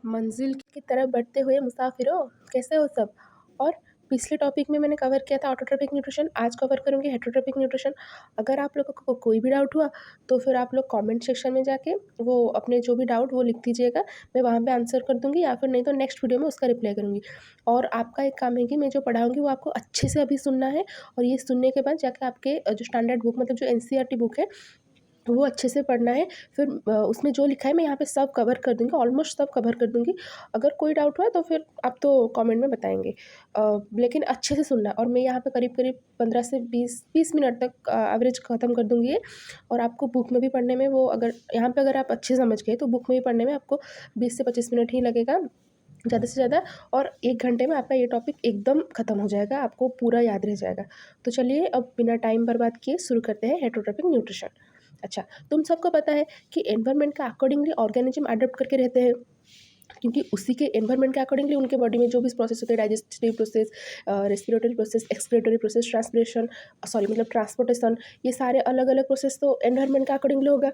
मंजिल की तरफ बढ़ते हुए मुसाफिरों, कैसे हो सब? और पिछले टॉपिक में मैंने कवर किया था ऑटोट्रोपिक न्यूट्रिशन, आज कवर करूँगी हेटेरोट्रोपिक न्यूट्रिशन। अगर आप लोगों को कोई भी डाउट हुआ तो फिर आप लोग कमेंट सेक्शन में जाके वो अपने जो भी डाउट वो लिख दीजिएगा, मैं वहाँ पे आंसर कर दूँगी या फिर नहीं तो नेक्स्ट वीडियो में उसका रिप्लाई करूँगी। और आपका एक काम है कि मैं जो पढ़ाऊँगी वो आपको अच्छे से अभी सुनना है, और ये सुनने के बाद जाके आपके जो स्टैंडर्ड बुक मतलब जो एनसीईआरटी बुक है वो अच्छे से पढ़ना है। फिर उसमें जो लिखा है मैं यहाँ पे सब कवर कर दूँगी, ऑलमोस्ट सब कवर कर दूँगी। अगर कोई डाउट हुआ तो फिर आप तो कमेंट में बताएँगे। लेकिन अच्छे से सुनना, और मैं यहाँ पे करीब-करीब 15 से 20 मिनट तक एवरेज ख़त्म कर दूँगी ये। और आपको बुक में भी पढ़ने में वो अगर यहाँ पे अगर आप अच्छे से समझ गए तो बुक में भी पढ़ने में आपको 20 से 25 मिनट ही लगेगा, ज़्यादा से ज़्यादा। और 1 घंटे में आपका ये टॉपिक एकदम ख़त्म हो जाएगा, आपको पूरा याद रह जाएगा। तो चलिए अब बिना टाइम बर्बाद किए शुरू करते हैं हेटेरोट्रोपिक न्यूट्रिशन। अच्छा, तुम सबको पता है कि एनवायरनमेंट के अकॉर्डिंगली ऑर्गेनिज़्म अडॉप्ट करके रहते हैं, क्योंकि उसी के एनवायरनमेंट के अकॉर्डिंगली उनके बॉडी में जो भी प्रोसेस होते हैं, digestive process, respiratory process, excretory process, transpiration, sorry मतलब ट्रांसपोर्टेशन, ये सारे अलग-अलग प्रोसेस तो एनवायरनमेंट के अकॉर्डिंगली होगा।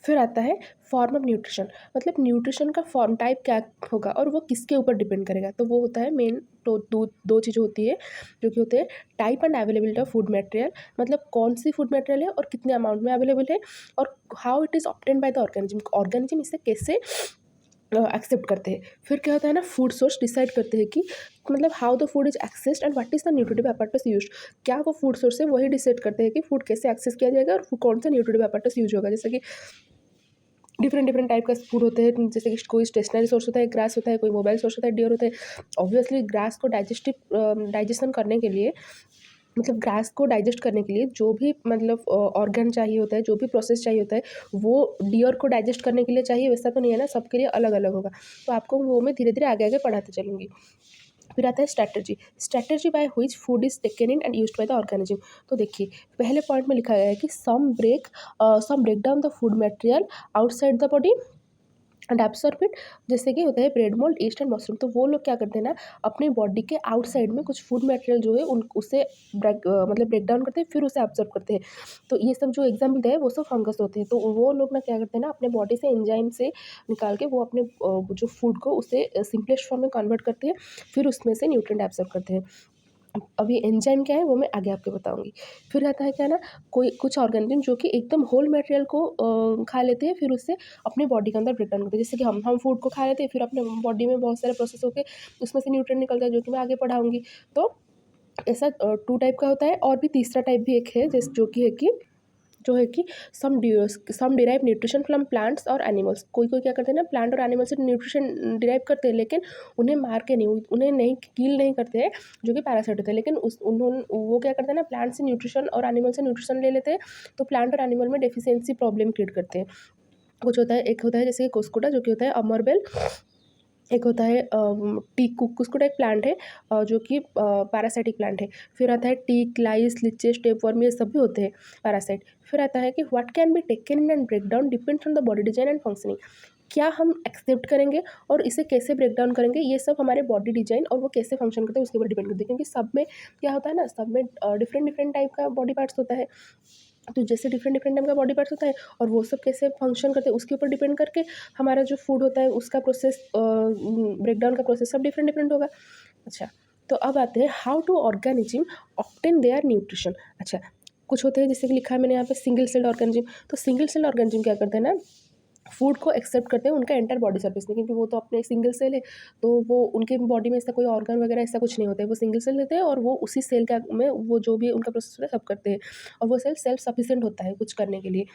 फिर आता है फॉर्म ऑफ न्यूट्रिशन, मतलब न्यूट्रिशन का फॉर्म टाइप क्या होगा और वो किसके ऊपर डिपेंड करेगा। तो वो होता है मेन तो दो चीज़ें होती है जो कि होते हैं type and availability of food material, मतलब कौन सी फूड मटेरियल है और कितने अमाउंट में अवेलेबल है, और how it is obtained by the organism, organism इसे कैसे एक्सेप्ट करते हैं। फिर क्या होता है ना, फूड सोर्स डिसाइड करते हैं कि मतलब how the food is accessed and what is the nutritive apparatus use. क्या वो फूड सोर्स है वही डिसाइड करते हैं कि फूड कैसे एक्सेस किया जाएगा और कौन सा न्यूट्रिटिव एपर्टस यूज होगा। जैसे कि डिफरेंट डिफरेंट टाइप का फूड होते हैं, जैसे कि कोई स्टेशनरी सोर्स होता है, ग्रास होता है, कोई मोबाइल सोर्स होता है, डियर होता है। ऑब्वियसली ग्रास को डाइजेशन करने के लिए, मतलब ग्रास को डाइजेस्ट करने के लिए जो भी मतलब ऑर्गन चाहिए होता है, जो भी प्रोसेस चाहिए होता है, वो डियर को डाइजेस्ट करने के लिए चाहिए, वैसा तो नहीं है ना, सबके लिए अलग अलग होगा। तो आपको वो मैं धीरे धीरे आगे आगे पढ़ाते चलूँगी। फिर आता है strategy, strategy by which food is taken in and used by the organism. तो देखिए पहले पॉइंट में लिखा गया है कि some break down the food material outside the body and absorb it. जैसे कि होता है bread mould, yeast and mushroom, तो वो लोग क्या करते हैं ना, अपने बॉडी के आउटसाइड में कुछ फूड मटेरियल जो है उन उसे मतलब ब्रेक डाउन करते हैं, फिर उसे एब्सॉर्ब करते हैं। तो ये सब जो एग्जाम्पल दिया है वो सब फंगस होते हैं। तो वो लोग ना क्या करते हैं ना, अपने बॉडी से एंजाइम से निकाल के वो अपने जो फूड को उसे सिंपलेस्ट फॉर्म में कन्वर्ट करते हैं, फिर उसमें से न्यूट्रिएंट एब्सॉर्ब करते हैं। अब ये एंजाइम क्या है वो मैं आगे आपको बताऊँगी। फिर आता है क्या ना, कोई कुछ ऑर्गेनिज़्म जो कि एकदम होल मटेरियल को खा लेते हैं, फिर उससे अपने बॉडी के अंदर ब्रेक डाउन करते हैं। जैसे कि हम फूड को खा लेते हैं, फिर अपने बॉडी में बहुत सारे प्रोसेस होके उसमें से न्यूट्रिएंट निकलता है, जो कि मैं आगे पढ़ाऊँगी। तो ऐसा 2 टाइप का होता है, और भी तीसरा टाइप भी एक है जो है कि सम डिराइव न्यूट्रिशन फ्रॉम प्लांट्स और एनिमल्स। कोई-कोई क्या करते हैं ना, प्लांट और एनिमल से न्यूट्रिशन डिराइव करते हैं, लेकिन उन्हें मार के नहीं, उन्हें नहीं किल नहीं करते हैं, जो कि पैरासाइट होते हैं। लेकिन वो क्या करते हैं ना, प्लांट से न्यूट्रिशन और एनिमल से न्यूट्रिशन ले लेते हैं, तो प्लांट और एनिमल में डेफिशिएंसी प्रॉब्लम क्रिएट करते हैं। कुछ होता है, एक होता है जैसे कि कुस्कुटा जो कि होता है अमरबेल, एक होता है कुस्कुटा एक प्लांट है जो कि पैरासाइटिक प्लांट है। फिर आता है टिक, लाइस, लिचेस, टेपवर्म, ये सब भी होते हैं पैरासाइट। फिर आता है कि what can be taken in and break down depends on the body design and functioning. क्या हम एक्सेप्ट करेंगे और इसे कैसे ब्रेक डाउन करेंगे, ये सब हमारे बॉडी डिज़ाइन और वो कैसे फंक्शन करते हैं उसके ऊपर डिपेंड करते हैं। क्योंकि सब में क्या होता है ना, सब में डिफरेंट डिफरेंट टाइप का बॉडी पार्ट्स होता है। तो जैसे डिफरेंट डिफरेंट टाइप का बॉडी पार्ट्स होता है और वो सब कैसे फंक्शन करते हैं उसके ऊपर डिपेंड करके हमारा जो फूड होता है उसका प्रोसेस, ब्रेकडाउन का प्रोसेस सब डिफरेंट डिफरेंट होगा। अच्छा, तो अब आते हैं how to organism obtain their nutrition. अच्छा, कुछ होते हैं जैसे कि लिखा है मैंने यहाँ पे सिंगल सेल ऑर्गेनिज्म। तो सिंगल सेल ऑर्गेनिज्म क्या करते हैं ना, फूड को एक्सेप्ट करते हैं उनका एंटायर बॉडी सर्फेस में, क्योंकि वो तो अपने सिंगल सेल है। तो वो उनके बॉडी में ऐसा कोई ऑर्गन वगैरह ऐसा कुछ नहीं होता है, वो सिंगल सेल रहते हैं और वो उसी सेल का में वो जो भी उनका प्रोसेस होता है सब करते हैं, और वो सेल सेल्फ सफिशिएंट होता है कुछ करने के लिए।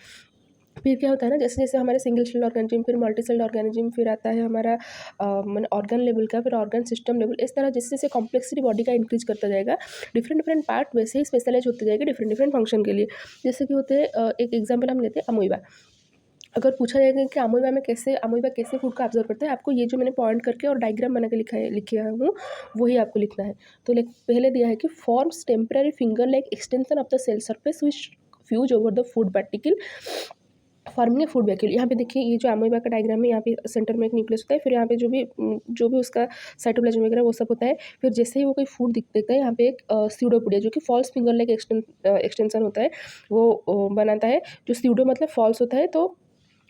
फिर क्या होता है ना, जैसे जैसे हमारे सिंगल सेल ऑर्गेनिज्म, फिर मल्टी सेल ऑर्गेनिज्म, फिर आता है हमारा मैंने ऑर्गन लेवल का, फिर ऑर्गन सिस्टम लेवल, इस तरह जैसे जैसे कॉम्प्लेक्सिटी बॉडी का इंक्रीज करता जाएगा, डिफरेंट डिफरेंट पार्ट वैसे ही स्पेशलाइज होते जाएगा डिफरेंट डिफरेंट फंक्शन के लिए। जैसे कि होते हैं एक एग्जाम्पल हम लेते हैं अमोइबा। अगर पूछा जाएगा कि अमोइबा कैसे फूड को ऑब्जर्व करता है, आपको ये जो मैंने पॉइंट करके और डायग्राम बना के लिखा हूँ वही आपको लिखना है। तो पहले दिया है कि forms temporary finger like extension of the cell surface which fuse over the food particle forming a food vacuole. यहाँ पे देखिए ये जो अमोइबा का डायग्राम है, यहाँ पे सेंटर में एक न्यूक्लियस होता है, फिर यहाँ पे जो भी उसका साइटोप्लाज्म वगैरह वो सब होता है। फिर जैसे ही वो कोई फूड दिखता है, यहाँ पे एक स्यूडोपोडिया जो कि फॉल्स फिंगर लाइक एक्सटेंशन होता है, वो बनाता है। जो स्यूडो मतलब फॉल्स होता है, तो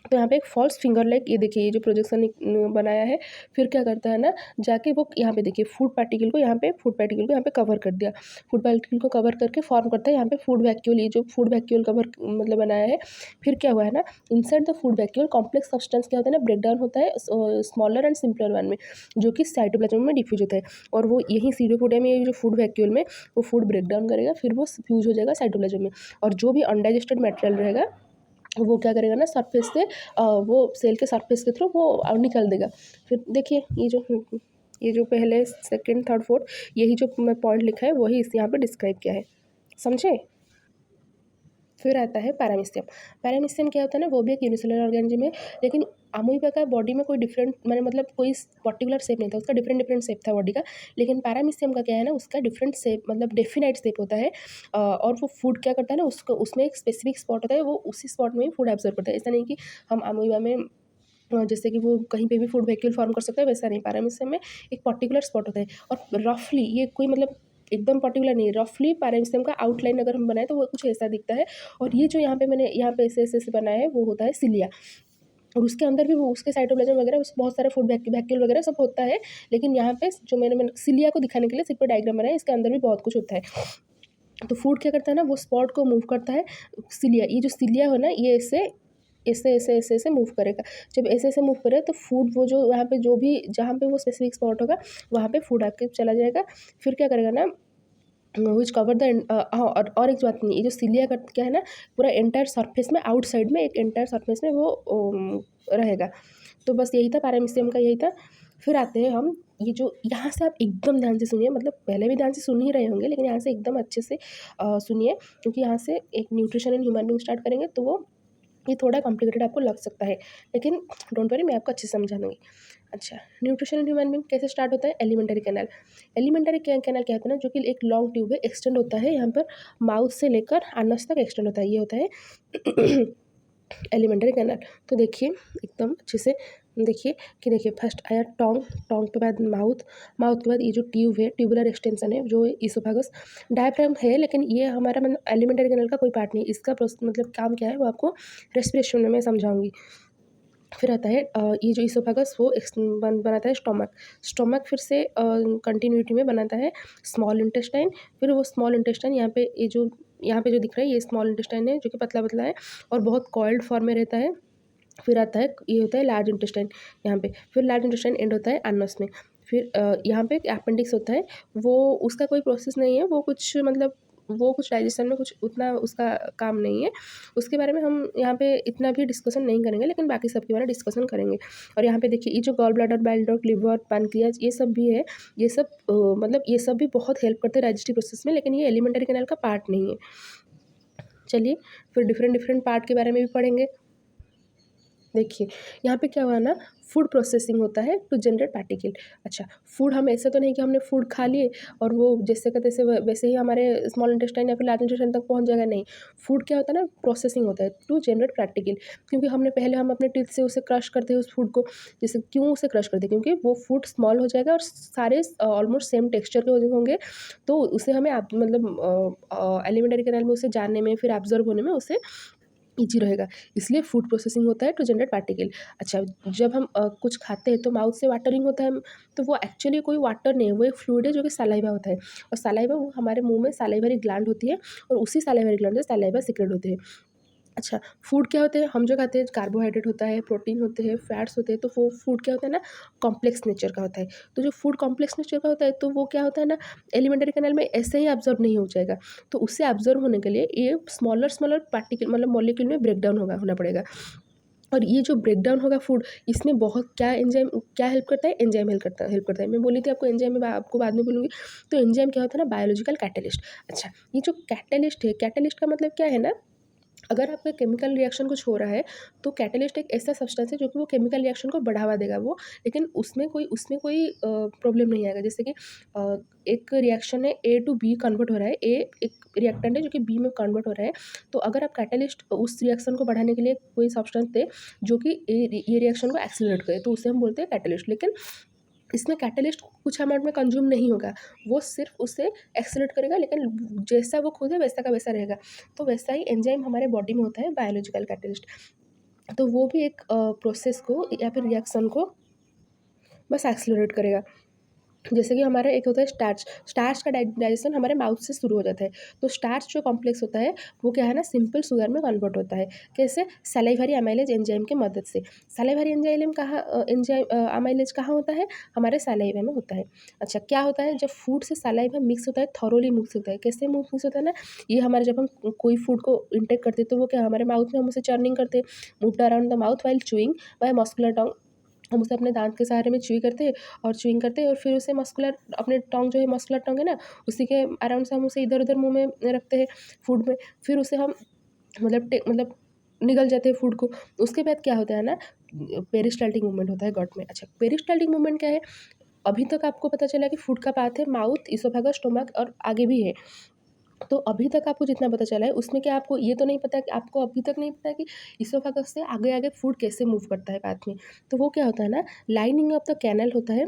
तो यहाँ पे एक फॉल्स फिंगर लाइक, ये देखिए ये जो प्रोजेक्शन बनाया है, फिर क्या करता है ना, जाके वो यहाँ पे देखिए फूड पार्टिकल को यहाँ पे कवर कर दिया। फूड पार्टिकल को कवर करके फॉर्म करता है यहाँ पे फूड वैक्यूल, ये जो फूड वैक्यूल कवर मतलब बनाया है। फिर क्या हुआ है ना, inside the food vacuole complex substance क्या होता है ना, ब्रेक डाउन होता है स्मॉलर एंड सिंपलर वन में, जो कि साइटोप्लाज्म में डिफ्यूज होता है। और वो यही सीडोपोडियम में, ये जो फूड वैक्यूल में वो फूड ब्रेक डाउन करेगा, फिर वो फ्यूज हो जाएगा साइटोप्लाज्म में। और जो भी अनडाइजेस्टेड मटेरियल रहेगा वो क्या करेगा ना, सरफेस से वो सेल के सरफेस के थ्रू वो निकल देगा। फिर देखिए ये जो पहले सेकंड थर्ड फोर्थ, यही जो मैं पॉइंट लिखा है वही इस यहाँ पे डिस्क्राइब किया है, समझे। फिर आता है पैरामीशियम। पैरामीशियम क्या होता है ना, वो भी एक यूनिसेलुलर ऑर्गेनिज्म है, लेकिन अमूबा का बॉडी में कोई डिफरेंट मैंने मतलब कोई पर्टिकुलर शेप नहीं था उसका, डिफरेंट डिफरेंट शेप था बॉडी का। लेकिन पैरामीशियम का क्या है ना, उसका डिफरेंट शेप मतलब डेफिनाइट शेप होता है। और वो फूड क्या करता है ना, उसको उसमें एक स्पेसिफिक स्पॉट होता है, वो उसी स्पॉट में ही फूड एब्जॉर्ब करता है। ऐसा नहीं कि हम अमूबा में जैसे कि वो कहीं पे भी फूड वैक्यूल फॉर्म कर सकता है, वैसा नहीं। पैरामीशियम में एक पर्टिकुलर स्पॉट होता है, और रफली ये कोई मतलब एकदम पर्टिकुलर नहीं है, रफली पैरामीशियम का आउटलाइन अगर हम बनाए तो वो कुछ ऐसा दिखता है। और ये जो यहाँ पे मैंने यहाँ पे ऐसे ऐसे ऐसे बनाया है, वो होता है सिलिया। और उसके अंदर भी वो उसके साइटोप्लाज्म वगैरह उस बहुत सारे फूड वैक्यूल वगैरह सब होता है। लेकिन यहाँ पे जो मैंने सिलिया को दिखाने के लिए सिर्फ डायग्राम बनाया है, इसके अंदर भी बहुत कुछ होता है। तो फूड क्या करता है ना, वो स्पॉट को मूव करता है। सिलिया, ये जो सिलिया हो ना, ये ऐसे ऐसे ऐसे ऐसे ऐसे मूव करेगा। जब ऐसे ऐसे मूव करे तो फूड वो जो यहाँ पे जो भी जहाँ पे वो स्पेसिफिक स्पॉट होगा वहाँ पे फूड आके चला जाएगा। फिर क्या करेगा ना, विच कवर द हाँ, और एक बात नहीं, ये जो सिलिया का क्या है ना, पूरा एंटायर सरफेस में आउटसाइड में एक एंटायर सरफेस में वो रहेगा। तो बस यही था पैरामीशियम का, यही था। फिर आते हैं हम, ये जो यहाँ से आप एकदम ध्यान से सुनिए, मतलब पहले भी ध्यान से सुन ही रहे होंगे, लेकिन यहाँ से एकदम अच्छे से सुनिए, क्योंकि यहाँ से एक nutrition in human being start करेंगे तो वो ये थोड़ा कॉम्प्लिकेटेड आपको लग सकता है, लेकिन डोंट वरी, मैं आपको अच्छे से समझा दूँगी। अच्छा, न्यूट्रिशन इन ह्यूमन बीइंग कैसे स्टार्ट होता है, एलिमेंटरी कैनाल। एलिमेंटरी कैनाल क्या होता है ना, जो कि एक लॉन्ग ट्यूब है, एक्सटेंड होता है यहाँ पर माउथ से लेकर अनस तक एक्सटेंड होता है, ये होता है एलिमेंटरी कैनाल। तो देखिए एकदम अच्छे से देखिए कि देखिए फर्स्ट आया टोंग, टोंग के बाद माउथ, माउथ के बाद ये जो ट्यूब है, ट्यूबुलर एक्सटेंशन है जो इसोफागस, डायफ्राम है, लेकिन ये हमारा मतलब एलिमेंटरी कैनाल का कोई पार्ट नहीं। इसका मतलब काम क्या है वो आपको रेस्पिरेशन में मैं समझाऊंगी। फिर आता है ये जो इसोफेगस वो बनाता है स्टोमक। स्टोमक फिर से कंटिन्यूटी में बनाता है स्मॉल इंटेस्टाइन। फिर वो स्मॉल इंटेस्टाइन यहाँ पे जो दिख रहा है ये स्मॉल इंटेस्टाइन है, जो कि पतला पतला है और बहुत कॉइल्ड फॉर्म में रहता है। फिर आता है ये होता है लार्ज इंटेस्टाइन यहाँ पे। फिर लार्ज इंटेस्टाइन एंड होता है अनस में। फिर यहाँ पे एक अपेंडिक्स होता है, वो उसका कोई प्रोसेस नहीं है, वो कुछ मतलब वो कुछ डाइजेशन में कुछ उतना उसका काम नहीं है। उसके बारे में हम यहाँ पे इतना भी डिस्कशन नहीं करेंगे, लेकिन बाकी सब के बारे में डिस्कशन करेंगे। और यहाँ पे देखिए ये जो gall bladder, bile duct, liver, pancreas, ये सब भी है। ये सब मतलब ये सब भी बहुत हेल्प करते हैं डाइजेस्टिव प्रोसेस में, लेकिन ये एलिमेंटरी कैनाल का पार्ट नहीं है। चलिए फिर डिफरेंट डिफरेंट पार्ट के बारे में भी पढ़ेंगे। देखिए यहाँ पे क्या हुआ ना, फूड प्रोसेसिंग होता है टू जनरेट पार्टिकल। अच्छा, फूड हम ऐसा तो नहीं कि हमने फूड खा लिए और वो जैसे का तैसे वैसे ही हमारे स्मॉल इंटेस्टाइन या फिर लार्ज इंटेस्टाइन तक पहुंच जाएगा, नहीं। फूड क्या होता है ना, प्रोसेसिंग होता है टू जनरेट पार्टिकल। क्योंकि हमने पहले हम अपने टीथ से उसे क्रश करते हैं उस फूड को। जैसे क्यों उसे क्रश करते हैं, क्योंकि वो फूड स्मॉल हो जाएगा और सारे ऑलमोस्ट सेम टेक्सचर के होंगे, तो उसे हमें मतलब एलिमेंटरी कैनाल में उसे जानने में फिर एब्जॉर्ब होने में उसे ईज़ी रहेगा। इसलिए फूड प्रोसेसिंग होता है टू जनरेट पार्टिकल। अच्छा, जब हम कुछ खाते हैं तो माउथ से वाटरिंग होता है, तो वो एक्चुअली कोई वाटर नहीं है, वो एक फ्लूइड है जो कि सलाइवा होता है। और सलाइवा वो हमारे मुँह में सलाइवरी ग्लैंड होती है, और उसी सलाइवरी ग्लैंड से सलाइवा सीक्रेट होते हैं। अच्छा, फूड क्या होते हैं, हम जो खाते हैं कार्बोहाइड्रेट होता है, प्रोटीन होते हैं, फैट्स होते हैं, तो वो फूड क्या होता है ना, कॉम्प्लेक्स नेचर का होता है। तो जो फूड कॉम्प्लेक्स नेचर का होता है तो वो क्या होता है ना, एलिमेंटरी कैनाल में ऐसे ही एब्जॉर्ब नहीं हो जाएगा। तो उससे एब्जॉर्ब होने के लिए ये स्मॉलर स्मॉलर पार्टिकल मतलब मॉलिक्यूल में ब्रेक डाउन होना पड़ेगा। और ये जो ब्रेक डाउन होगा फूड, इसमें बहुत क्या एंजाइम क्या हेल्प करता है, एंजाइम हेल्प करता है। मैं बोली थी आपको एंजाइम में आपको बाद में बोलूँगी। तो एंजाइम क्या होता है ना, बायोलॉजिकल कैटलिस्ट। अच्छा, ये जो कैटलिस्ट है, कैटलिस्ट का मतलब क्या है ना, अगर आपका केमिकल रिएक्शन कुछ हो रहा है तो कैटलिस्ट एक ऐसा सब्सटेंस है जो कि वो केमिकल रिएक्शन को बढ़ावा देगा वो, लेकिन उसमें कोई प्रॉब्लम नहीं आएगा। जैसे कि एक रिएक्शन है, ए टू बी कन्वर्ट हो रहा है, ए एक रिएक्टेंट है जो कि बी में कन्वर्ट हो रहा है। तो अगर आप कैटलिस्ट उस रिएक्शन को बढ़ाने के लिए कोई सब्सटेंस दे जो कि ये रिएक्शन को एक्सीलरेट करे, तो उसे हम बोलते हैं कैटलिस्ट। लेकिन इसमें कैटलिस्ट कुछ अमाउंट में कंज्यूम नहीं होगा, वो सिर्फ उसे एक्सेलरेट करेगा, लेकिन जैसा वो खुद है वैसा का वैसा रहेगा। तो वैसा ही एंजाइम हमारे बॉडी में होता है, बायोलॉजिकल कैटलिस्ट। तो वो भी एक प्रोसेस को या फिर रिएक्शन को बस एक्सेलरेट करेगा। जैसे कि हमारा एक होता है स्टार्च, स्टार्च का डाइजेशन हमारे माउथ से शुरू हो जाता है। तो स्टार्च जो कॉम्प्लेक्स होता है वो क्या है ना, सिंपल शुगर में कन्वर्ट होता है। कैसे? सलाइवरी अमाइलेज एंजाइम की मदद से। सलाइवरी एंजाइम कहाँ अमाइलेज कहाँ होता है? हमारे सलाइवा में होता है। अच्छा, क्या होता है जब फूड से सलाइवा मिक्स होता है, थॉरोली मिक्स होता है। कैसे मिक्स होता है ना, ये हमारे जब हम कोई फूड को इंटेक करते हैं तो वो क्या हमारे माउथ में हम उसे चर्निंग करते हैं, move around the mouth while chewing by muscular tongue. हम उसे अपने दाँत के सहारे में च्यूई करते हैं और च्यूइंग करते हैं और फिर उसे मस्कुलर अपने टोंग जो है मस्कुलर टोंग है ना, उसी के अराउंड से हम उसे इधर-उधर मुँह में रखते हैं फूड में। फिर उसे हम मतलब निगल जाते हैं फूड को। उसके बाद क्या होता है ना, पेरिस्टाल्टिक मूवमेंट होता है गट में। अच्छा, पेरिस्टाल्टिक मूवमेंट क्या है? अभी तक आपको पता चला कि फूड का पाथ है माउथ, इसोफेगस, स्टोमक और आगे भी है। तो अभी तक आपको जितना पता चला है उसमें क्या आपको ये तो नहीं पता कि आपको अभी तक नहीं पता कि इसोफेगस से आगे-आगे फूड कैसे मूव करता है पाथ में। तो वो क्या होता है ना, लाइनिंग ऑफ द कैनल होता है,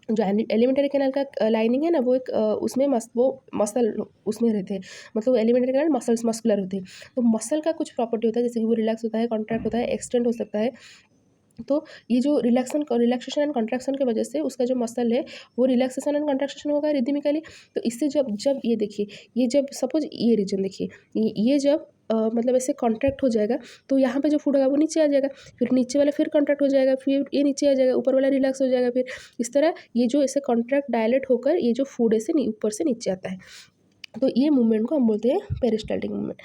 जो एलिमेंटरी कैनल का लाइनिंग है ना, वो एक उसमें वो मसल उसमें रहते हैं। मतलब एलिमेंटरी कैनल मसल्स मस्कुलर होते हैं। तो मसल का कुछ प्रॉपर्टी होता है, जैसे कि वो रिलैक्स होता है, कॉन्ट्रैक्ट होता है, एक्सटेंड हो सकता है। तो ये जो रिलैक्सेशन एंड कॉन्ट्रैक्शन की वजह से उसका जो मसल है वो रिलैक्सेशन एंड कॉन्ट्रैक्शन होगा रिदमिकली। तो इससे जब जब ये देखिए, ये जब सपोज ये रीजन देखिए, ये जब मतलब ऐसे कॉन्ट्रैक्ट हो जाएगा तो यहाँ पे जो फूड होगा वो नीचे आ जाएगा, फिर नीचे वाला फिर कॉन्ट्रैक्ट हो जाएगा, फिर ये नीचे आ जाएगा, ऊपर वाला रिलैक्स हो जाएगा। फिर इस तरह ये जो ऐसे कॉन्ट्रैक्ट डायलेट होकर ये जो फूड ऐसे ऊपर से नीचे आता है। तो ये मूवमेंट को हम बोलते हैं पेरिस्टाल्टिक मूवमेंट।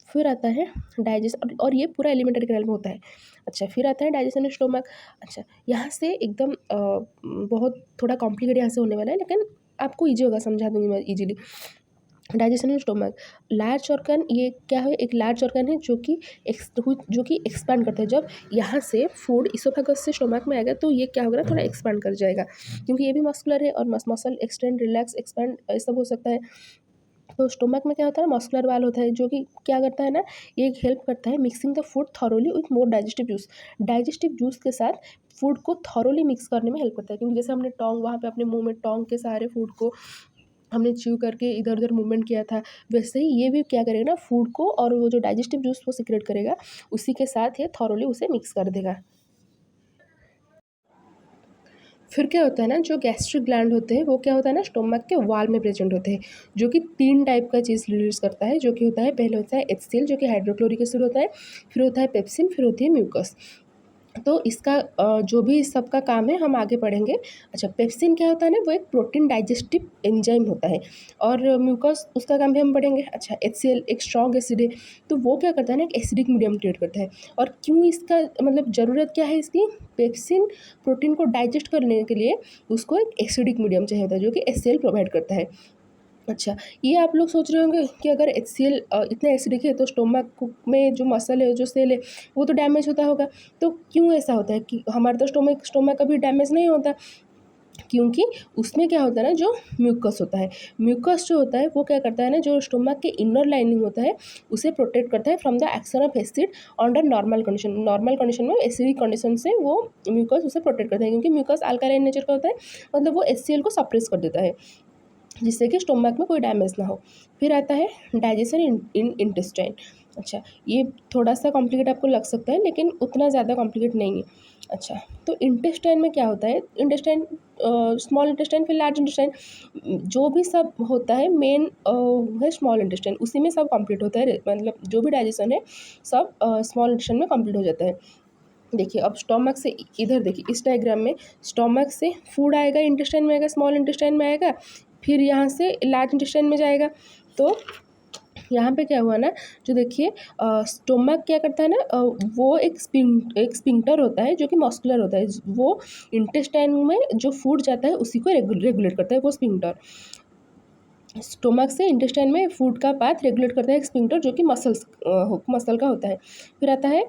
फिर आता है डाइजेशन, और ये पूरा एलिमेंटरी कैनाल में होता है। अच्छा, फिर आता है डाइजेशन स्टोमक। अच्छा, यहाँ से एकदम बहुत थोड़ा कॉम्प्लिकेट यहाँ से होने वाला है, लेकिन आपको ईज़ी होगा, समझा दूँगी मैं easily. Digestion in stomach, large organ, ये क्या है? एक लार्ज ऑर्गन है जो कि एक्सपैंड करता है। जब यहाँ से फूड इसोफेगस से स्टोमक में आएगा तो ये क्या होगा ना, थोड़ा एक्सपैंड कर जाएगा, क्योंकि ये भी मस्कुलर है और मसल एक्सटेंड, रिलैक्स, एक्सपैंड ये सब हो सकता है। तो स्टोमक में क्या होता है ना, मस्कुलर वाल होता है जो कि क्या करता है ना, ये हेल्प करता है mixing the food thoroughly with more digestive juice. Digestive juice के साथ फूड को थॉरोली मिक्स करने में हेल्प करता है, क्योंकि जैसे हमने टोंग वहाँ पे अपने मुंह में टोंग के सहारे फूड को हमने च्यू करके इधर उधर मूवमेंट किया था, वैसे ही ये भी क्या करेगा ना, फूड को और वो जो डाइजेस्टिव जूस वो सिक्रेट करेगा, उसी के साथ ये थॉरोली उसे मिक्स कर देगा। फिर क्या होता है ना, जो गैस्ट्रिक ग्लैंड होते हैं वो क्या होता है ना, स्टोमक के वॉल में प्रेजेंट होते हैं, जो कि 3 टाइप का चीज़ रिलीज़ करता है, जो कि होता है, पहले होता है एचसीएल जो कि हाइड्रोक्लोरिक एसिड होता है, फिर होता है पेप्सिन, फिर होती है म्यूकस। तो इसका जो भी इस सब का काम है हम आगे पढ़ेंगे। अच्छा, पेप्सिन क्या होता है ना, वो एक प्रोटीन डाइजेस्टिव एंजाइम होता है, और म्यूकस उसका काम भी हम पढ़ेंगे। अच्छा, एचसीएल एक स्ट्रॉन्ग एसिड है, तो वो क्या करता है ना, एक एसिडिक मीडियम क्रिएट करता है। और क्यों इसका मतलब ज़रूरत क्या है इसकी? पेप्सिन प्रोटीन को डाइजेस्ट करने के लिए उसको एक एसिडिक मीडियम चाहिए होता है, जो कि एचसीएल प्रोवाइड करता है। अच्छा, ये आप लोग सोच रहे होंगे कि अगर एचसीएल इतना एसिडिक है तो स्टोमक में जो मसल है, जो सेल है, वो तो डैमेज होता होगा। तो क्यों ऐसा होता है कि हमारा तो स्टोमक स्टोमक कभी डैमेज नहीं होता? क्योंकि उसमें क्या होता है ना, जो म्यूकस होता है, म्यूकस जो होता है वो क्या करता है ना, जो स्टोमक के इनर लाइनिंग होता है उसे प्रोटेक्ट करता है from the action of acid under normal condition. Normal condition में, एसिडिक कंडीशन से वो म्यूकस उसे प्रोटेक्ट करता है, क्योंकि म्यूकस अल्कालाइन नेचर का होता है, मतलब वो एचसीएल को सप्रेस कर देता है, जिससे कि स्टोमक में कोई डैमेज ना हो। फिर आता है डाइजेशन इन इंटेस्टाइन। अच्छा, ये थोड़ा-सा कॉम्प्लिकेट आपको लग सकता है, लेकिन उतना ज़्यादा कॉम्प्लिकेट नहीं है। अच्छा, तो इंटेस्टाइन में क्या होता है? इंटेस्टाइन, स्मॉल इंटेस्टाइन, फिर लार्ज इंटेस्टाइन, जो भी सब होता है मेन है स्मॉल इंटेस्टाइन, उसी में सब कंप्लीट होता है, मतलब जो भी डाइजेशन है सब स्मॉल इंटेस्टाइन में कंप्लीट हो जाता है। देखिए, अब स्टोमक से इधर देखिए, इस डायग्राम में स्टोमक से फूड आएगा, इंटेस्टाइन में आएगा, स्मॉल इंटेस्टाइन में आएगा, फिर यहाँ से लार्ज इंटेस्टाइन में जाएगा। तो यहाँ पे क्या हुआ ना, जो देखिए स्टोमक क्या करता है ना, वो एक स्पिंक्टर होता है जो कि मस्कुलर होता है, वो इंटेस्टाइन में जो फूड जाता है उसी को रेगुलेट करता है वो स्पिंक्टर। स्टोमक से इंटेस्टाइन में फूड का पाथ रेगुलेट करता है एक स्फिंक्टर, जो कि मसल का होता है। फिर आता है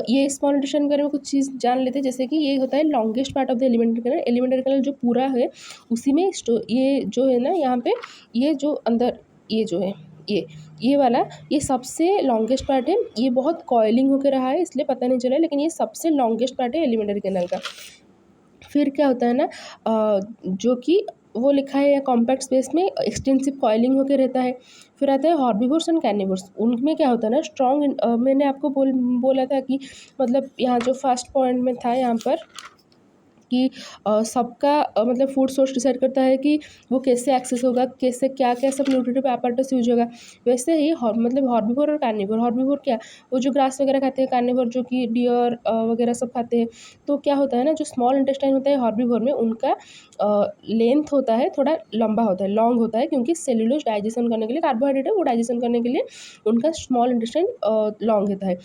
ये स्मॉल इंटेस्टाइन के बारे में कुछ चीज़ जान लेते हैं, जैसे कि ये होता है longest part of the elementary canal. Elementary canal जो पूरा है उसी में ये जो है ना, यहाँ पे ये जो अंदर ये जो है, ये वाला, ये सबसे लॉन्गेस्ट पार्ट है। ये बहुत कॉइलिंग होकर रहा है इसलिए पता नहीं चला, लेकिन ये सबसे लॉन्गेस्ट पार्ट है एलिमेंटरी कैनाल का। फिर क्या होता है ना, जो कि वो लिखा है, या कॉम्पैक्ट स्पेस में एक्सटेंसिव कॉइलिंग होकर रहता है। फिर आता है हॉर्बीवोर्स एंड कैर्निवोर्स। उनमें क्या होता है ना, स्ट्रॉन्ग, मैंने आपको बोला था कि मतलब यहाँ जो फर्स्ट पॉइंट में था यहाँ पर कि सबका मतलब फूड सोर्स डिसाइड करता है कि वो कैसे एक्सेस होगा, कैसे क्या-क्या सब न्यूट्रिटिव एपैरेटस यूज़ होगा। वैसे ही मतलब हॉर्बिवोर और कार्निवोर, हॉर्बिवोर क्या, वो जो ग्रास वगैरह खाते हैं, कार्निवोर जो कि डियर वगैरह सब खाते हैं। तो क्या होता है ना, जो स्मॉल इंटेस्टाइन होता है हॉर्बिवोर में, उनका लेंथ होता है थोड़ा लंबा होता है, लॉन्ग होता है, क्योंकि सेल्यूलोज डाइजेशन करने के लिए, कार्बोहाइड्रेट है वो डाइजेशन करने के लिए उनका स्मॉल इंटेस्टाइन लॉन्ग होता है।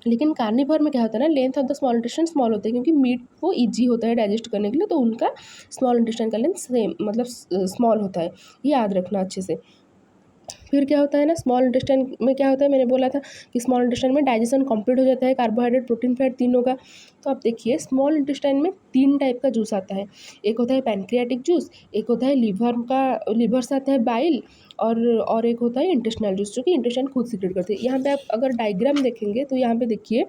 लेकिन कार्निवोर में क्या होता है ना, length of the small intestine small होता है, क्योंकि मीट वो ईजी होता है डाइजेस्ट करने के लिए, तो उनका स्मॉल इंटेस्टाइन का लेंथ सेम मतलब स्मॉल होता है। ये याद रखना अच्छे से। फिर क्या होता है ना, स्मॉल इंटेस्टाइन में क्या होता है, मैंने बोला था कि स्मॉल इंटेस्टाइन में डाइजेशन कंप्लीट हो जाता है, कार्बोहाइड्रेट प्रोटीन फैट तीनों का। तो आप देखिए, स्मॉल इंटेस्टाइन में 3 टाइप का जूस आता है। एक होता है पैनक्रियाटिक जूस, एक होता है लिवर से आता है बाइल, और एक होता है इंटेस्टिनल जूस, जो कि इंटेस्टाइन खुद सीक्रेट करते हैं। यहाँ पे आप अगर डायग्राम देखेंगे तो यहाँ पे देखिए,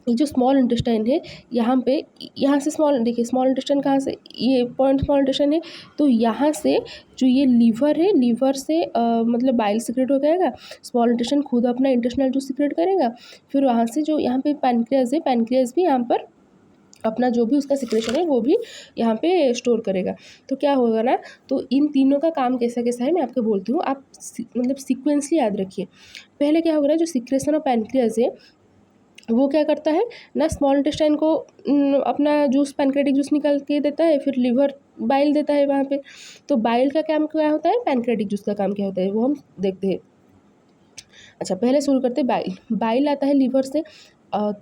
ये जो स्मॉल इंटेस्टाइन है, यहाँ पे, यहाँ से स्मॉल, देखिए स्मॉल इंटेस्टाइन कहाँ से, ये पॉइंट स्मॉल इंटेस्टाइन है, तो यहाँ से जो ये लीवर है, लीवर से मतलब बाइल सीक्रेट हो जाएगा, स्मॉल इंटेस्टाइन खुद अपना इंटेस्टिनल जूस सीक्रेट करेगा। फिर वहाँ से जो यहाँ पे पैनक्रियाज है, पैनक्रियाज भी यहाँ पर अपना जो भी उसका सिक्रेशन है वो भी यहाँ पे स्टोर करेगा। तो क्या होगा ना, तो इन तीनों का काम कैसा-कैसा है मैं आपको बोलती हूँ, आप मतलब सीक्वेंसली याद रखिए। पहले क्या होगा ना, जो सिक्रेशन ऑफ पैनक्रियाज है, वो क्या करता है ना, स्मॉल इंटेस्टाइन को अपना जूस, पैनक्रेटिक जूस निकाल के देता है, फिर लिवर बाइल देता है वहाँ पे। तो बाइल का काम क्या होता है, पैनक्रेटिक जूस का काम क्या होता है, वो हम देखते हैं। अच्छा, पहले शुरू करते हैं बाइल। बाइल आता है लीवर से।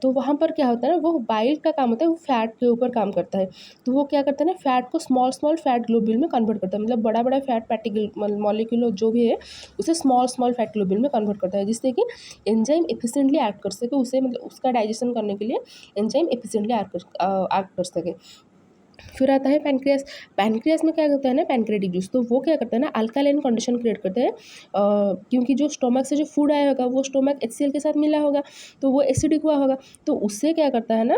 तो वहाँ पर क्या होता है ना, वो बाइल का काम होता है, वो फैट के ऊपर काम करता है। तो वो क्या करता है ना, फैट को स्मॉल स्मॉल फैट ग्लोब्यूल में कन्वर्ट करता है, मतलब बड़ा बड़ा फैट पार्टिकल मॉलिक्यूल जो भी है, उसे स्मॉल स्मॉल फैट ग्लोब्यूल में कन्वर्ट करता है, जिससे कि एंजाइम एफिशिएंटली एक्ट कर सके, उसे मतलब उसका डाइजेशन करने के लिए एंजाइम एफिशिएंटली एक्ट कर सके। फिर आता है पैनक्रियास। पैनक्रियास में क्या होता है ना, पैनक्रेटिक जूस, तो वो क्या करता है ना, अल्कालाइन कंडीशन क्रिएट करता है, क्योंकि जो स्टोमक से जो फूड आया होगा, वो स्टोमक HCl के साथ मिला होगा, तो वो एसिडिक हुआ होगा। तो उससे क्या करता है ना,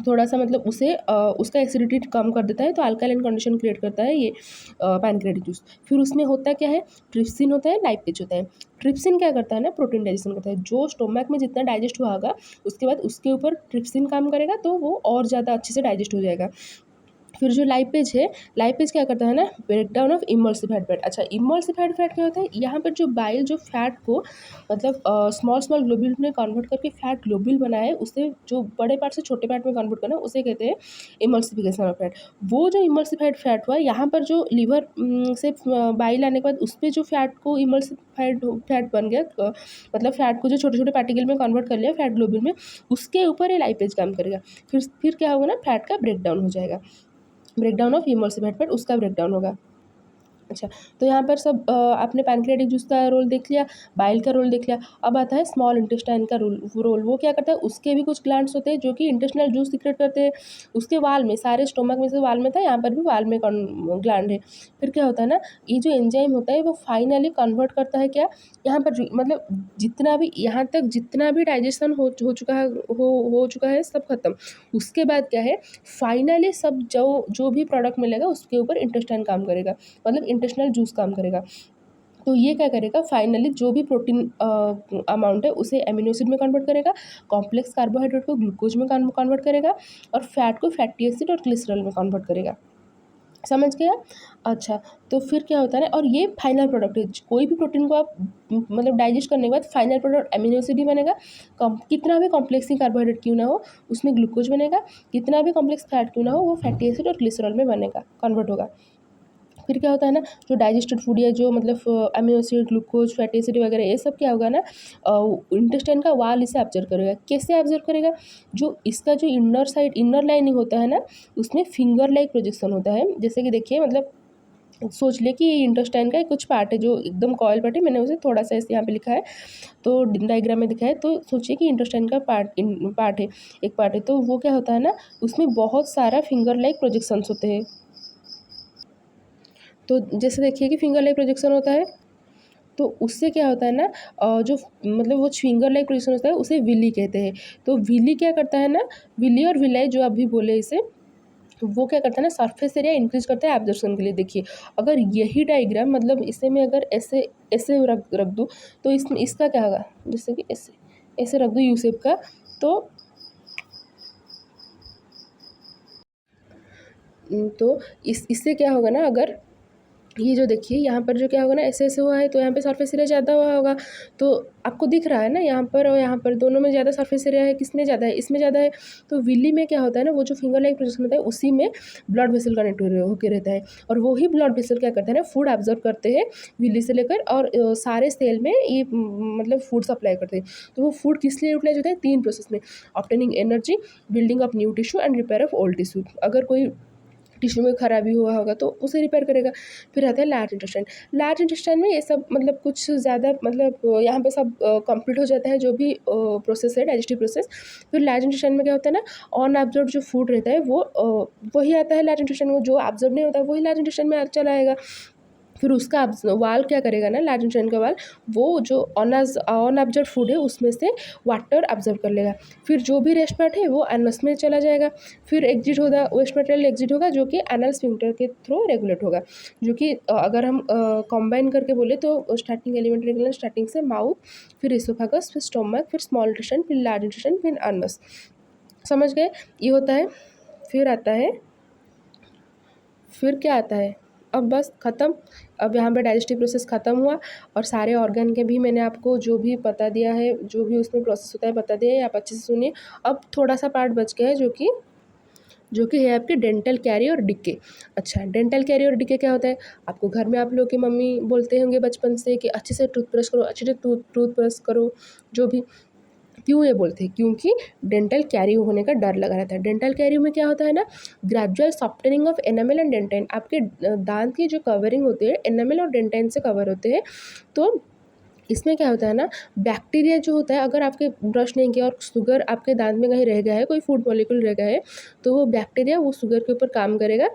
थोड़ा सा मतलब उसे उसका एसिडिटी कम कर देता है, तो अल्कालाइन कंडीशन क्रिएट करता है ये पैनक्रेटिक जूस। फिर उसमें होता क्या है, ट्रिप्सिन होता है, लाइपेज होता है। ट्रिप्सिन क्या करता है ना, प्रोटीन डाइजेशन करता है, जो स्टोमक में जितना डाइजेस्ट हुआ होगा, उसके बाद उसके ऊपर ट्रिप्सिन काम करेगा, तो वो और ज़्यादा अच्छे से डाइजेस्ट हो जाएगा। फिर जो लाइपेज है, लाइपेज क्या करता है ना, break down of emulsified fat. अच्छा, इमल्सिफाइड फैट क्या होता है, यहाँ पर जो बाइल जो फैट को मतलब स्मॉल स्मॉल ग्लोब्यूल में कन्वर्ट करके फैट ग्लोब्यूल बनाए, उसे जो बड़े पार्ट से छोटे पार्ट में कन्वर्ट करना, उसे कहते हैं इमल्सिफिकेशन ऑफ फैट। वो जो इमल्सिफाइड फैट हुआ, यहाँ पर जो लीवर से बाइल आने के बाद उस पर जो फैट को इमल्सिफाइड फैट बन गया, मतलब फैट को जो छोटे छोटे पार्टिकल में कन्वर्ट कर लिया फैट ग्लोब्यूल में, उसके ऊपर ये लाइपेज काम करेगा। फिर क्या होगा ना, फैट का ब्रेक डाउन हो जाएगा, ब्रेकडाउन ऑफ इमल्सिफाइड फैट, उसका ब्रेकडाउन होगा। अच्छा, तो यहाँ पर सब आपने पैनक्रियाटिक जूस का रोल देख लिया, बाइल का रोल देख लिया। अब आता है स्मॉल इंटेस्टाइन का रोल। वो क्या करता है, उसके भी कुछ ग्लैंड्स होते हैं जो कि इंटेस्टिनल जूस सीक्रेट करते हैं। उसके वाल में, सारे स्टोमक में से वाल में था, यहाँ पर भी वाल में ग्लैंड है। फिर क्या होता है ना, ये जो एंजाइम होता है वो फाइनली कन्वर्ट करता है क्या, यहाँ पर मतलब जितना भी यहाँ तक जितना भी डाइजेशन हो चुका है सब खत्म। उसके बाद क्या है, फाइनली सब जो भी प्रोडक्ट मिलेगा उसके ऊपर इंटेस्टाइन काम करेगा, मतलब इंटेस्टिनल जूस काम करेगा। तो ये क्या करेगा, फाइनली जो भी प्रोटीन अमाउंट है उसे एमिनो एसिड में कन्वर्ट करेगा, कॉम्प्लेक्स कार्बोहाइड्रेट को ग्लूकोज में कन्वर्ट करेगा, और फैट को फैटी एसिड और ग्लिसरॉल में कन्वर्ट करेगा। समझ गया। अच्छा, तो फिर क्या होता है ना, और ये फाइनल प्रोडक्ट है, कोई भी प्रोटीन को आप मतलब डाइजेस्ट करने के बाद फाइनल प्रोडक्ट एमिनो एसिड ही बनेगा। कितना भी कॉम्प्लेक्स ही कार्बोहाइड्रेट क्यों ना हो, उसमें ग्लूकोज बनेगा, कितना भी कॉम्प्लेक्स फैट क्यों ना हो, वो फैटी एसिड और ग्लिसरॉल में बनेगा, कन्वर्ट होगा। फिर क्या होता है ना, जो डाइजेस्टेड फूड या जो मतलब amino acid, glucose, fatty acid वगैरह, ये सब क्या होगा ना, इंटेस्टाइन का वाल इसे ऑब्जर्व करेगा। कैसे ऑब्जर्व करेगा, जो इसका जो इनर साइड, इनर लाइनिंग होता है ना, उसमें फिंगर लाइक प्रोजेक्शन होता है। जैसे कि देखिए, मतलब सोच ले कि इंटेस्टाइन का कुछ पार्ट है जो एकदम कॉयल पार्ट है, मैंने उसे थोड़ा सा ऐसे यहाँ पे लिखा है, तो डायग्राम में दिखा है। तो सोचिए कि इंटेस्टाइन का पार्ट है, एक पार्ट है, तो वो क्या होता है ना, उसमें बहुत सारा फिंगर लाइक प्रोजेक्शंस होते हैं। तो जैसे देखिए कि फिंगर लाइक प्रोजेक्शन होता है, तो उससे क्या होता है ना, जो मतलब वो फिंगर लाइक प्रोजेक्शन होता है उसे विली कहते हैं। तो विली क्या करता है ना, विली और विलाई जो अभी बोले इसे, वो क्या करता है ना, सरफेस एरिया इंक्रीज करता है एब्जॉर्प्शन के लिए। देखिए, अगर यही डायग्राम मतलब इसे मैं अगर ऐसे ऐसे रख रख दूँ, तो इसमें इसका क्या होगा, जैसे कि ऐसे ऐसे रख दूँ यू शेप का, तो इससे क्या होगा ना, अगर ये जो देखिए यहाँ पर जो क्या होगा ना, ऐसे ऐसे हुआ है, तो यहाँ पे सरफेस एरिया ज़्यादा हुआ होगा। तो आपको दिख रहा है ना, यहाँ पर और यहाँ पर दोनों में ज़्यादा सरफेस एरिया है, किसमें ज़्यादा है, इसमें ज़्यादा है। तो विल्ली में क्या होता है ना, वो जो फिंगर लाइक प्रोजेक्शन होता है उसी में ब्लड वेसल कनेक्ट होकर रहता है, और वही ब्लड वेसल क्या करते हैं ना, फूड ऑब्जर्व करते हैं विल्ली से लेकर, और सारे सेल में ये मतलब फूड सप्लाई करते हैं। तो वो फूड किस लिए यूटिलाइज होता है, 3 प्रोसेस में: obtaining energy, building up new tissue and repair of old tissue. अगर कोई टिश्यू में खराबी हुआ होगा तो उसे रिपेयर करेगा। फिर आता है लार्ज इंटेस्टाइन। लार्ज इंटेस्टाइन में ये सब मतलब कुछ ज़्यादा मतलब यहाँ पे सब कंप्लीट हो जाता है, जो भी प्रोसेस है, डाइजेस्टिव प्रोसेस। फिर लार्ज इंटेस्टाइन में क्या होता है ना, अनअब्जॉर्ब्ड जो फूड रहता है वो वही आता है लार्ज इंटेस्टाइन में, जो ऑब्जर्व नहीं होता है वही लार्ज इंटेस्टाइन में चला आएगा। फिर उसका वाल क्या करेगा ना, लार्ज इंटेस्टाइन का वाल, वो जो अनअब्जर्व फूड है उसमें से वाटर ऑब्जर्व कर लेगा। फिर जो भी रेस्ट पार्ट है वो एनस में चला जाएगा। फिर एग्जिट होगा, वेस्ट मटेरियल एग्जिट होगा, जो कि एनल स्फिंक्टर के थ्रू रेगुलेट होगा। जो कि अगर हम कंबाइन करके बोले तो स्टार्टिंग एलिमेंट्री ग्लैंड, स्टार्टिंग से माउथ, फिर इसोफेगस, फिर स्टोमक, फिर स्मॉल इंटेस्टाइन, फिर लार्ज इंटेस्टाइन, फिर एनस। समझ गए, ये होता है। फिर आता है, फिर क्या आता है, अब बस ख़त्म। अब यहाँ पे डाइजेस्टिव प्रोसेस ख़त्म हुआ, और सारे ऑर्गन के भी मैंने आपको जो भी बता दिया है, जो भी उसमें प्रोसेस होता है बता दिया है, आप अच्छे से सुनिए। अब थोड़ा सा पार्ट बच गया है, जो कि है आपके डेंटल कैरी और डिके। अच्छा, डेंटल कैरी और डिके क्या होता है, आपको घर में आप लोग की मम्मी बोलते होंगे बचपन से कि अच्छे से टूथब्रश करो, अच्छे से टूथब्रश करो, जो भी। क्यों ये बोलते हैं, क्योंकि डेंटल कैरी होने का डर लगा रहता है। डेंटल कैरी में क्या होता है ना, gradual softening of enamel and dentine. आपके दांत की जो कवरिंग होती है एनामेल और डेंटाइन से कवर होते हैं। तो इसमें क्या होता है ना, बैक्टीरिया जो होता है, अगर आपके ब्रश नहीं किया और शुगर आपके दांत में कहीं रह गया है, कोई फूड मॉलिक्यूल रह गया है, तो वो बैक्टीरिया वो शुगर के ऊपर काम करेगा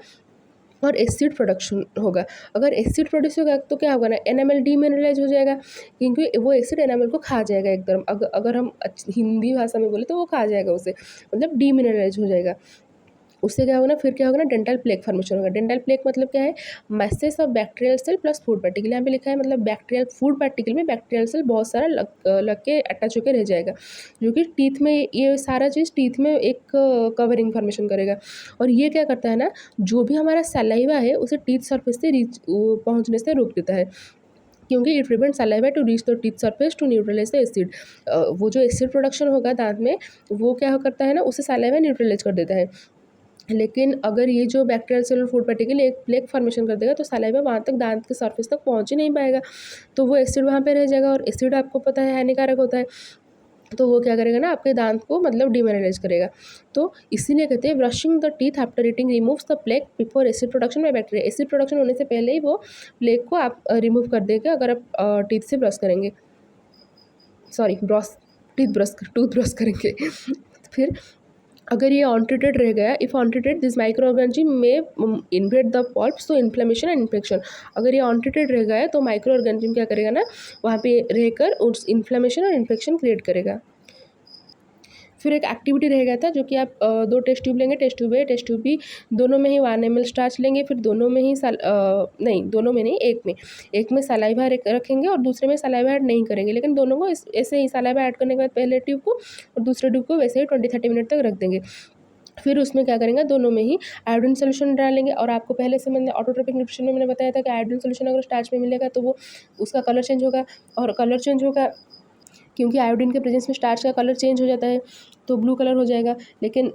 और एसिड प्रोडक्शन होगा। अगर एसिड प्रोड्यूस होगा तो क्या होगा ना, एनामल डीमिनरलाइज हो जाएगा, क्योंकि वो एसिड एनामल को खा जाएगा एकदम। अगर हम हिंदी भाषा में बोले तो वो खा जाएगा उसे, मतलब डीमिनरलाइज हो जाएगा। उससे क्या होगा ना, फिर क्या होगा ना, डेंटल प्लेक फॉर्मेशन होगा। डेंटल प्लेक मतलब क्या है, message of bacterial cell plus food particle. यहाँ पे लिखा है मतलब बैक्टीरियल फूड पार्टिकल में बैक्टीरियल सेल बहुत सारा लग के अटैच होकर रह जाएगा, जो कि टीथ में, ये सारा चीज़ टीथ में एक कवरिंग फॉर्मेशन करेगा। और ये क्या करता है ना, जो भी हमारा सलाइवा है उसे टीथ सरफेस से रीच पहुँचने से रोक देता है, क्योंकि it prevent saliva to reach the teeth surface to neutralise the acid. वो जो एसिड प्रोडक्शन होगा दांत में, वो क्या करता है ना, उसे सलाइवा न्यूट्रलाइज कर देता है। लेकिन अगर ये जो बैक्टीरियल सेल और फूड पार्टिकल एक प्लेक फॉर्मेशन कर देगा, तो सलाइवा वहाँ तक, दांत के सरफेस तक पहुँच ही नहीं पाएगा, तो वो एसिड वहाँ पे रह जाएगा, और एसिड आपको पता है हानिकारक होता है। तो वो क्या करेगा ना, आपके दांत को मतलब डिमिनरलाइज करेगा। तो इसीलिए कहते हैं brushing the teeth after eating removes the plaque before acid production by bacteria. Acid production होने से पहले ही वो प्लेक को आप रिमूव कर देगा, अगर आप टीथ से ब्रश करेंगे, सॉरी ब्रश, टूथ ब्रश करेंगे। फिर अगर ये अनट्रीटेड रह गया, if untreated this micro organism में इन्वेड द पल्प्स, तो इन्फ्लेमेशन एंड इन्फेक्शन। अगर ये अनट्रीटेड रह गया है तो माइक्रो ऑर्गेनिज्म क्या करेगा ना, वहाँ पे रहकर उस इन्फ्लेमेशन और इन्फेक्शन क्रिएट करेगा। फिर एक एक्टिविटी रह गया था, जो कि आप 2 टेस्ट ट्यूब लेंगे, test tube A, test tube B, दोनों में ही 1 ml स्टार्च लेंगे। फिर दोनों में ही नहीं, दोनों में नहीं, एक में सलाइवा रखेंगे और दूसरे में सलाइवा ऐड नहीं करेंगे, लेकिन दोनों को ऐसे ही सलाइवा ऐड करने के बाद पहले ट्यूब को और दूसरे ट्यूब को वैसे ही 20-30 मिनट तक रख देंगे। फिर उसमें क्या करेंगे, दोनों में ही आयोडीन सॉल्यूशन डालेंगे। और आपको पहले से मैंने ऑटोट्रोपिक न्यूट्रिशन में मैंने बताया था कि आयोडीन सॉल्यूशन अगर स्टार्च में मिलेगा तो वो उसका कलर चेंज होगा, और कलर चेंज होगा क्योंकि आयोडीन के प्रेजेंस में स्टार्च का कलर चेंज हो जाता है, तो ब्लू कलर हो जाएगा। लेकिन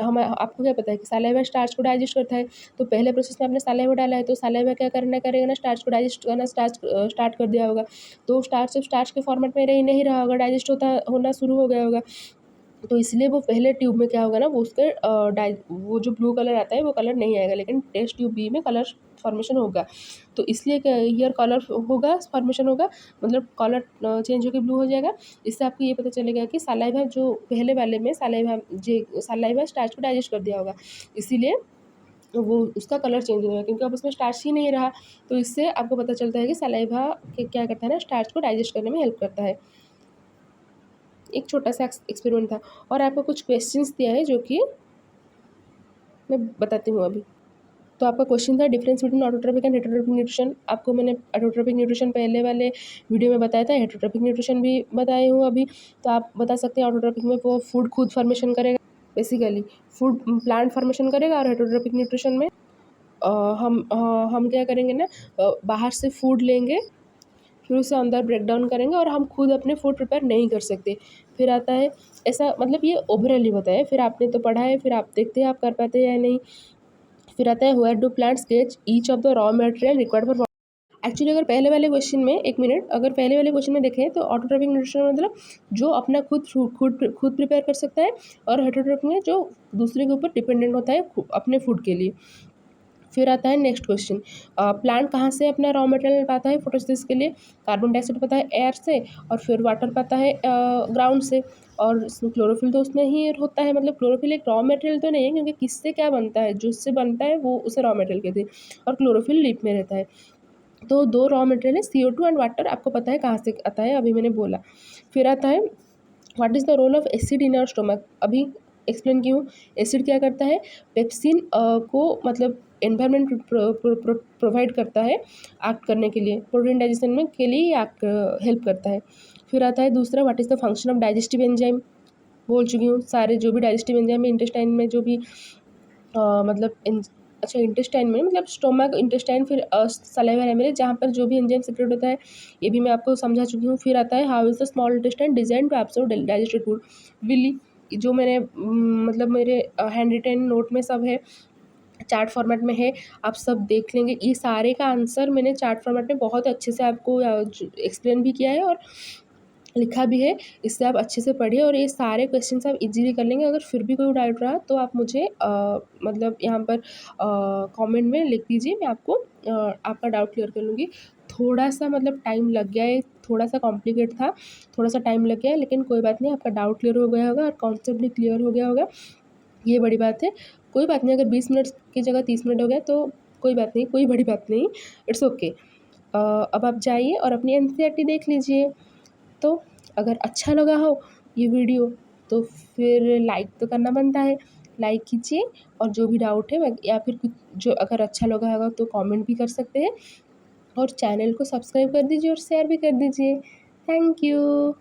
हम आपको क्या पता है कि सलाइवा स्टार्च को डाइजेस्ट करता है, तो पहले प्रोसेस में आपने सलाइवा डाला है, तो सलाइवा क्या करना करेगा ना, स्टार्च को डाइजेस्ट करना स्टार्ट कर दिया होगा। तो स्टार्च जब स्टार्च के फॉर्मेट में रही नहीं रहा होगा, डाइजेस्ट होना शुरू हो गया होगा, तो इसलिए वो पहले ट्यूब में क्या होगा ना, वो उसके वो जो ब्लू कलर आता है वो कलर नहीं आएगा, लेकिन टेस्ट ट्यूब बी में कलर फॉर्मेशन होगा। तो इसलिए क्या हियर कलर होगा, फॉर्मेशन होगा, मतलब कलर चेंज होकर ब्लू हो जाएगा। इससे आपको ये पता चलेगा कि सलाइवा जो पहले वाले में सलाइवा स्टार्च को डाइजेस्ट कर दिया होगा, इसीलिए वो उसका कलर चेंज होगा, क्योंकि अब उसमें स्टार्च ही नहीं रहा। तो इससे आपको पता चलता है कि सलाइवा क्या करता है ना, स्टार्च को डाइजेस्ट करने में हेल्प करता है। एक छोटा सा एक्सपेरिमेंट था। और आपको कुछ क्वेश्चंस दिया है, जो कि मैं बताती हूँ अभी। तो आपका क्वेश्चन था difference between autotrophic and heterotrophic nutrition. आपको मैंने ऑटोट्रॉपिक न्यूट्रिशन पहले वाले वीडियो में बताया था, हेटेरोट्रॉपिक न्यूट्रिशन भी बताई हूँ अभी। तो आप बता सकते हैं ऑटोट्रॉपिक में वो फूड खुद फॉर्मेशन करेगा, बेसिकली फूड प्लांट फॉर्मेशन करेगा, और हेटेरोट्रॉपिक न्यूट्रिशन में हम क्या करेंगे ना, बाहर से फूड लेंगे, फिर उसे अंदर ब्रेक डाउन करेंगे और हम खुद अपने फूड प्रिपेयर नहीं कर सकते। फिर आता है ऐसा, मतलब ये ओवरऑल ही बताया, फिर आपने तो पढ़ा है, फिर आप देखते हैं आप कर पाते हैं या नहीं। फिर आता है where do plants get each of the raw material required for. Actually अगर पहले वाले क्वेश्चन में, एक मिनट, अगर पहले वाले क्वेश्चन में देखें तो ऑटोट्रॉपिक न्यूट्रिशन मतलब जो अपना खुद प्रिपेयर कर सकता है, और हेटेरोट्रॉपिक में जो दूसरे के ऊपर डिपेंडेंट होता है अपने फूड के लिए। फिर आता है नेक्स्ट क्वेश्चन, प्लांट कहाँ से अपना रॉ मटेरियल पाता है फोटोसिंथेसिस के लिए। कार्बन डाइऑक्साइड पाता है एयर से, और फिर वाटर पाता है ग्राउंड से, और क्लोरोफिल तो उसमें ही होता है। मतलब क्लोरोफिल एक रॉ मटेरियल तो नहीं है, क्योंकि किससे क्या बनता है, जो उससे बनता है वो उसे रॉ मटेरियल कहते हैं, और क्लोरोफिल लीफ में रहता है। तो दो रॉ मटेरियल है, CO2 एंड वाटर, आपको पता है कहाँ से आता है, अभी मैंने बोला। फिर आता है what is the role of acid in our stomach. अभी एक्सप्लेन की हूँ। एसिड क्या करता है, पेप्सिन को मतलब एनवायरनमेंट प्रोवाइड करता है एक्ट करने के लिए, प्रोटीन डाइजेशन में के लिए हेल्प करता है। फिर आता है दूसरा, what is the function of digestive enzyme. बोल चुकी हूँ, सारे जो भी डाइजेस्टिव एंजाइम है इंटेस्टाइन में, जो भी मतलब अच्छा इंटेस्टाइन में मतलब स्टोमक, इंटेस्टाइन, फिर सलाइवा है मेरे, जहाँ पर जो भी एंजाइम सेक्रेट होता है, ये भी मैं आपको समझा चुकी हूँ। फिर आता है how is the small intestine design to absorb digested food. Villi, जो मैंने मतलब मेरे हैंड रिटन नोट में सब है, चार्ट फॉर्मेट में है, आप सब देख लेंगे। ये सारे का आंसर मैंने चार्ट फॉर्मेट में बहुत अच्छे से आपको एक्सप्लेन भी किया है और लिखा भी है, इससे आप अच्छे से पढ़िए और ये सारे क्वेश्चंस आप इजीली कर लेंगे। अगर फिर भी कोई डाउट रहा तो आप मुझे मतलब यहाँ पर कमेंट में लिख दीजिए, मैं आपको आपका डाउट क्लियर कर लूँगी। थोड़ा सा मतलब टाइम लग गया है, थोड़ा सा कॉम्प्लिकेट था, थोड़ा सा टाइम लग गया है, लेकिन कोई बात नहीं, आपका डाउट क्लियर हो गया होगा और कॉन्सेप्ट भी क्लियर हो गया होगा, ये बड़ी बात है। कोई बात नहीं, अगर 20 मिनट की जगह 30 मिनट हो गया तो कोई बात नहीं, कोई बड़ी बात नहीं, इट्स ओके। अब आप जाइए और अपनी एनसीईआरटी देख लीजिए। तो अगर अच्छा लगा हो ये वीडियो तो फिर लाइक तो करना बनता है, लाइक कीजिए, और जो भी डाउट है या फिर कुछ जो अगर अच्छा लगा होगा तो कमेंट भी कर सकते हैं, और चैनल को सब्सक्राइब कर दीजिए और शेयर भी कर दीजिए। Thank you.